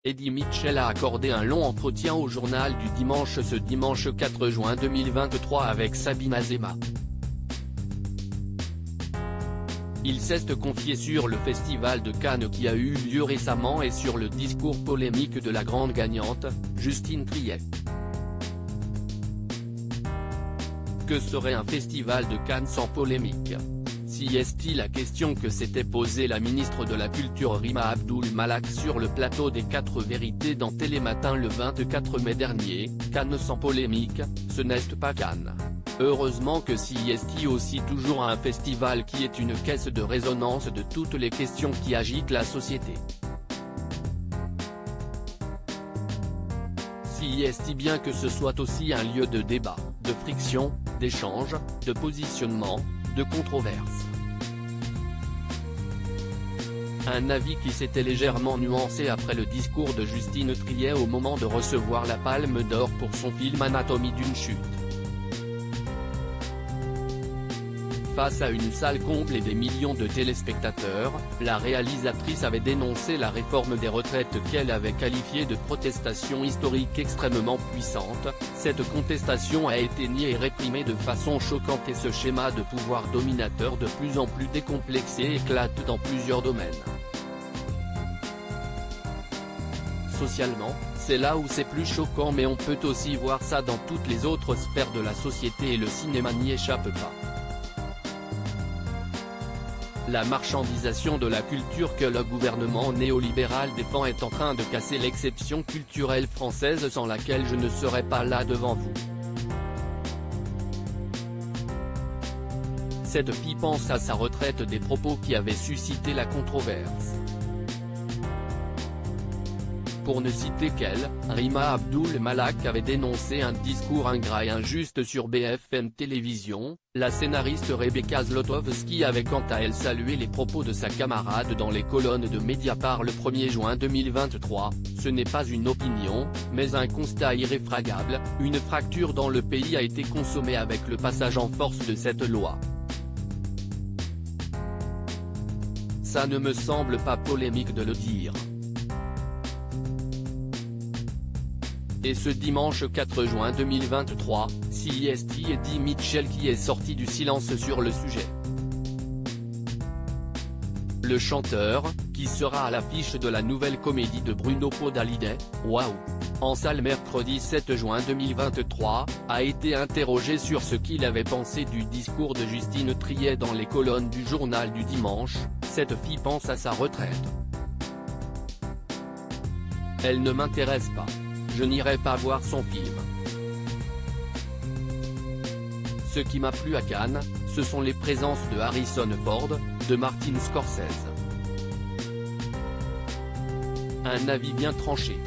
Eddie Mitchell a accordé un long entretien au journal du dimanche ce dimanche 4 juin 2023 avec Sabine Azema. Il s'est confié sur le festival de Cannes qui a eu lieu récemment et sur le discours polémique de la grande gagnante, Justine Triet. Que serait un festival de Cannes sans polémique? Si est-il la question que s'était posée la ministre de la Culture Rima Abdul Malak sur le plateau des 4 vérités dans Télématin le 24 mai dernier, Cannes sans polémique, ce n'est pas Cannes. Heureusement que si est aussi toujours un festival qui est une caisse de résonance de toutes les questions qui agitent la société. Si est bien que ce soit aussi un lieu de débat, de friction, d'échange, de positionnement, de controverse. Un avis qui s'était légèrement nuancé après le discours de Justine Triet au moment de recevoir la Palme d'Or pour son film Anatomie d'une chute. Face à une salle comble et des millions de téléspectateurs, la réalisatrice avait dénoncé la réforme des retraites qu'elle avait qualifiée de protestation historique extrêmement puissante. Cette contestation a été niée et réprimée de façon choquante et ce schéma de pouvoir dominateur de plus en plus décomplexé éclate dans plusieurs domaines. Socialement, c'est là où c'est plus choquant mais on peut aussi voir ça dans toutes les autres sphères de la société et le cinéma n'y échappe pas. La marchandisation de la culture que le gouvernement néolibéral défend est en train de casser l'exception culturelle française sans laquelle je ne serais pas là devant vous. Cette fille pense à sa retraite, des propos qui avaient suscité la controverse. Pour ne citer qu'elle, Rima Abdul Malak avait dénoncé un discours ingrat et injuste sur BFM Télévision. La scénariste Rebecca Zlotowski avait quant à elle salué les propos de sa camarade dans les colonnes de Mediapart le 1er juin 2023, ce n'est pas une opinion, mais un constat irréfragable, une fracture dans le pays a été consommée avec le passage en force de cette loi. Ça ne me semble pas polémique de le dire. Et ce dimanche 4 juin 2023, c'est Eddie Mitchell qui est sorti du silence sur le sujet. Le chanteur, qui sera à l'affiche de la nouvelle comédie de Bruno Podalides, Waouh, en salle mercredi 7 juin 2023, a été interrogé sur ce qu'il avait pensé du discours de Justine Triet dans les colonnes du journal du dimanche. Cette fille pense à sa retraite. Elle ne m'intéresse pas. Je n'irai pas voir son film. Ce qui m'a plu à Cannes, ce sont les présences de Harrison Ford, de Martin Scorsese. Un avis bien tranché.